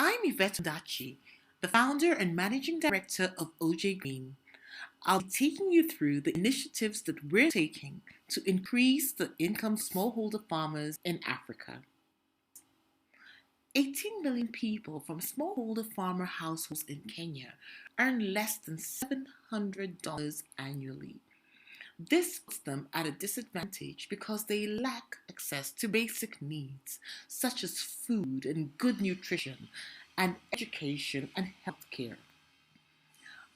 I'm Yvette Dachi, the founder and managing director of Ojay Greene. I'll be taking you through the initiatives that we're taking to increase the income of smallholder farmers in Africa. 18 million people from smallholder farmer households in Kenya earn less than $700 annually. This puts them at a disadvantage because they lack access to basic needs such as food and good nutrition and education and healthcare.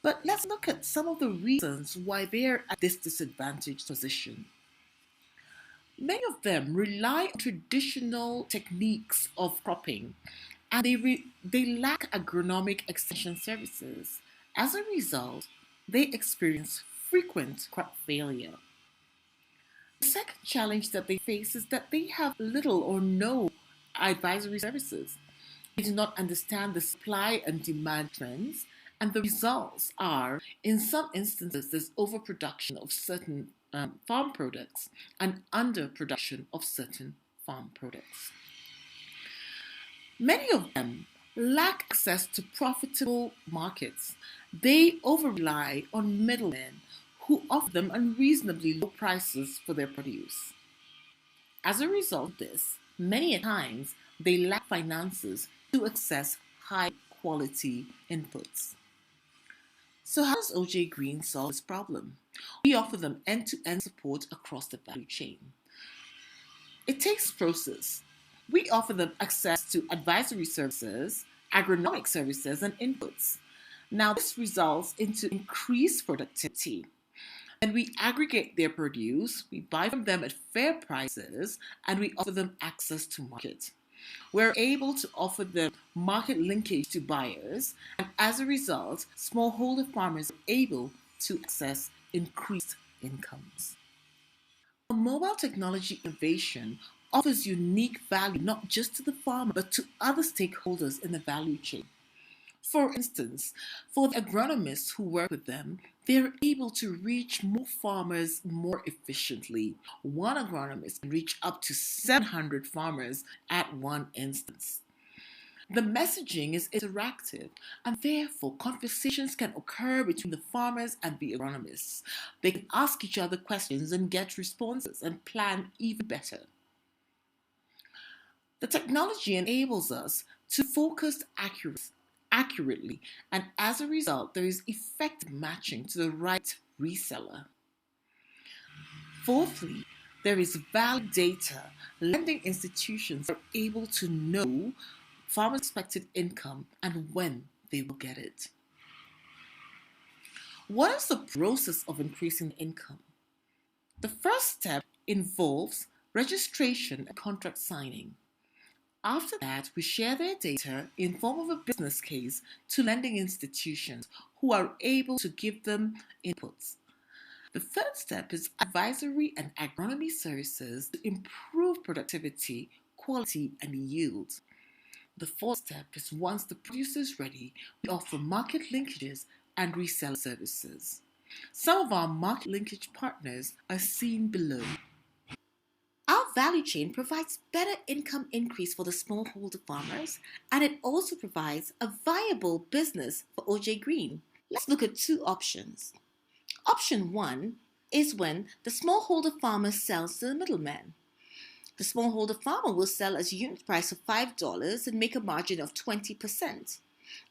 But let's look at some of the reasons why they're at this disadvantaged position. Many of them rely on traditional techniques of cropping and they lack agronomic extension services. As a result, they experience frequent crop failure. The second challenge that they face is that they have little or no advisory services. They do not understand the supply and demand trends, and the results are, in some instances, there's overproduction of certain farm products and underproduction of certain farm products. Many of them lack access to profitable markets. They over rely on middlemen who offer them unreasonably low prices for their produce. As a result of this, many times they lack finances to access high quality inputs. So, how does Ojay Greene solve this problem? We offer them end to end support across the value chain. It takes process. We offer them access to advisory services, agronomic services, and inputs. Now, this results into increased productivity. And we aggregate their produce, we buy from them at fair prices, and we offer them access to market. We're able to offer them market linkage to buyers, and as a result, smallholder farmers are able to access increased incomes. Mobile technology innovation offers unique value not just to the farmer but to other stakeholders in the value chain. For instance, for the agronomists who work with them, they're able to reach more farmers more efficiently. One agronomist can reach up to 700 farmers at one instance. The messaging is interactive, and therefore conversations can occur between the farmers and the agronomists. They can ask each other questions and get responses and plan even better. The technology enables us to focus accurately, and as a result, there is effective matching to the right reseller. Fourthly, there is valid data. Lending institutions are able to know farmers' expected income and when they will get it. What is the process of increasing income? The first step involves registration and contract signing. After that, we share their data in form of a business case to lending institutions who are able to give them inputs. The third step is advisory and agronomy services to improve productivity, quality, and yield. The fourth step is once the produce is ready, we offer market linkages and resell services. Some of our market linkage partners are seen below. Our value chain provides better income increase for the smallholder farmers, and it also provides a viable business for Ojay Greene. Let's look at two options. Option 1 is when the smallholder farmer sells to the middleman. The smallholder farmer will sell at a unit price of $5 and make a margin of 20%.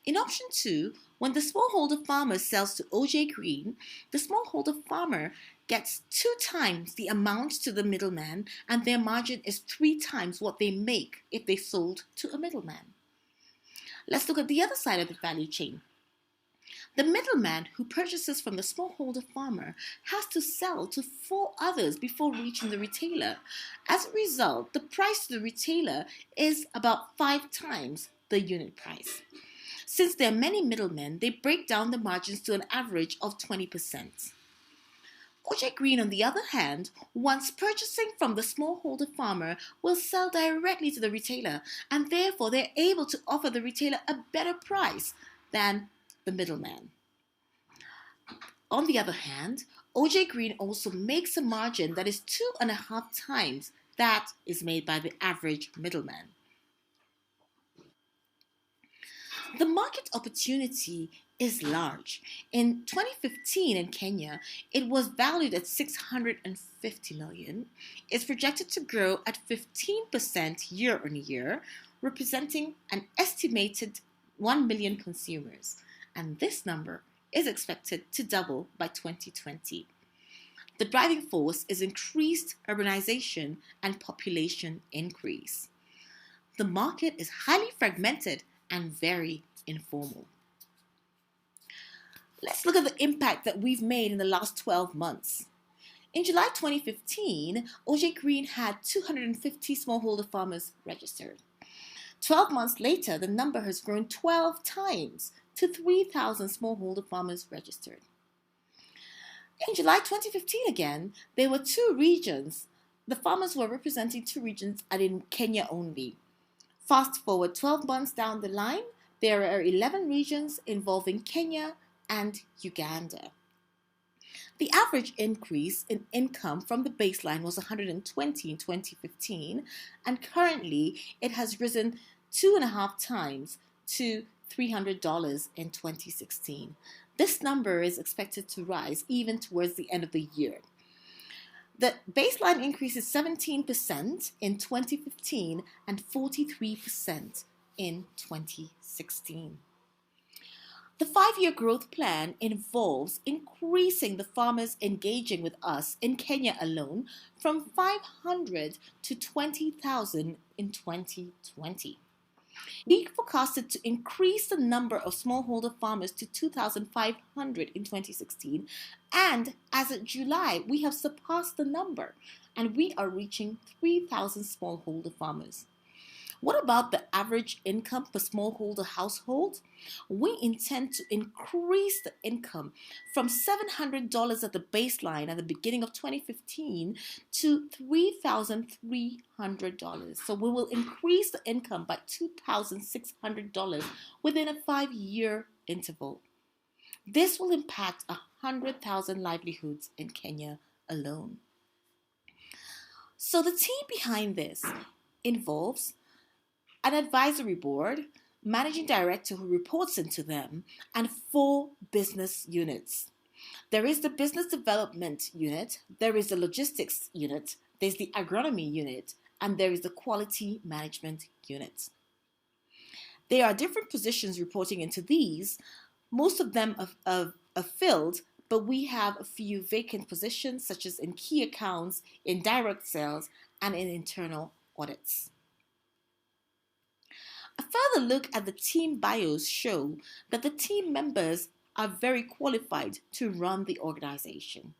In option 2, when the smallholder farmer sells to Ojay Greene, the smallholder farmer gets 2 times the amount to the middleman, and their margin is 3 times what they make if they sold to a middleman. Let's look at the other side of the value chain. The middleman who purchases from the smallholder farmer has to sell to 4 others before reaching the retailer. As a result, the price to the retailer is about 5 times the unit price. Since there are many middlemen, they break down the margins to an average of 20%. Ojay Greene, on the other hand, once purchasing from the smallholder farmer, will sell directly to the retailer, and therefore they're able to offer the retailer a better price than the middleman. On the other hand, Ojay Greene also makes a margin that is 2.5 times that is made by the average middleman. The market opportunity is large. In 2015 in Kenya, it was valued at 650 million. It's projected to grow at 15% year on year, representing an estimated 1 million consumers. And this number is expected to double by 2020. The driving force is increased urbanization and population increase. The market is highly fragmented and very informal. Let's look at the impact that we've made in the last 12 months. In July 2015, Ojay Greene had 250 smallholder farmers registered. 12 months later, the number has grown 12 times to 3,000 smallholder farmers registered. In July 2015 again, there were 2 regions. The farmers were representing 2 regions and in Kenya only. Fast forward 12 months down the line, there are 11 regions involving Kenya and Uganda. The average increase in income from the baseline was 120 in 2015, and currently it has risen 2.5 times to $300 in 2016. This number is expected to rise even towards the end of the year. The baseline increase is 17% in 2015 and 43% in 2016. The 5-year growth plan involves increasing the farmers engaging with us in Kenya alone from 500 to 20,000 in 2020. We forecasted to increase the number of smallholder farmers to 2,500 in 2016, and as of July, we have surpassed the number, and we are reaching 3,000 smallholder farmers. What about the average income per smallholder household? We intend to increase the income from $700 at the baseline at the beginning of 2015 to $3,300. So we will increase the income by $2,600 within a 5-year interval. This will impact 100,000 livelihoods in Kenya alone. So the team behind this involves an advisory board, managing director who reports into them, and 4 business units. There is the business development unit, there is the logistics unit, there's the agronomy unit, and there is the quality management unit. There are different positions reporting into these. Most of them are filled, but we have a few vacant positions, such as in key accounts, in direct sales, and in internal audits. A further look at the team bios show that the team members are very qualified to run the organization.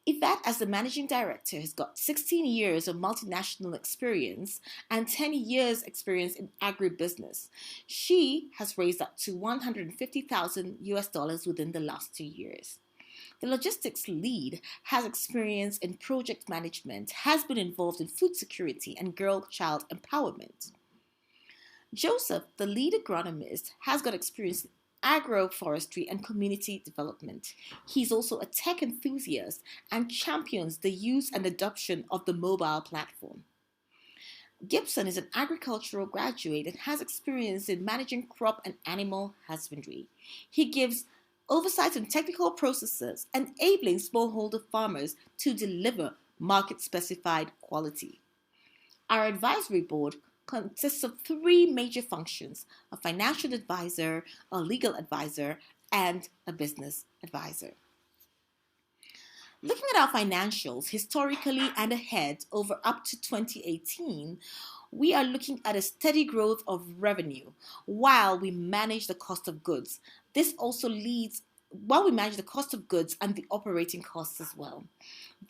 Yvette, as the managing director, has got 16 years of multinational experience and 10 years experience in agribusiness. She has raised up to $150,000 within the last 2 years. The logistics lead has experience in project management, has been involved in food security and girl-child empowerment. Joseph, the lead agronomist, has got experience in agroforestry and community development. He's also a tech enthusiast and champions the use and adoption of the mobile platform. Gibson is an agricultural graduate and has experience in managing crop and animal husbandry. He gives oversight on technical processes, enabling smallholder farmers to deliver market-specified quality. Our advisory board consists of 3 major functions: a financial advisor, a legal advisor, and a business advisor. Looking at our financials historically and ahead over up to 2018, we are looking at a steady growth of revenue while we manage the cost of goods. This also leads while we manage the cost of goods and the operating costs as well.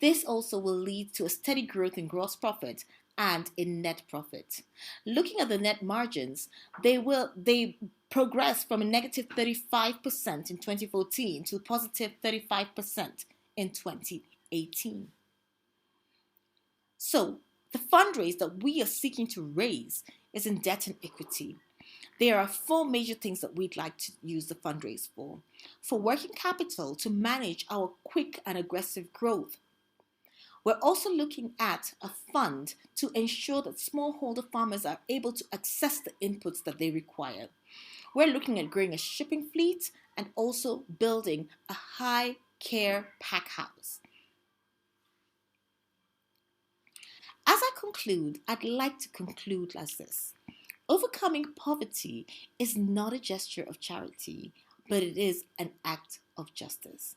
This also will lead to a steady growth in gross profit and in net profit. Looking at the net margins, they progress from a negative 35% in 2014 to a positive 35% in 2018. So, the fundraise that we are seeking to raise is in debt and equity. There are 4 major things that we'd like to use the fundraise for. For working capital to manage our quick and aggressive growth. We're also looking at a fund to ensure that smallholder farmers are able to access the inputs that they require. We're looking at growing a shipping fleet and also building a high care pack house. As I conclude, I'd like to conclude as this. Overcoming poverty is not a gesture of charity, but it is an act of justice.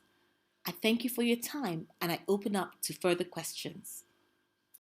I thank you for your time and I open up to further questions.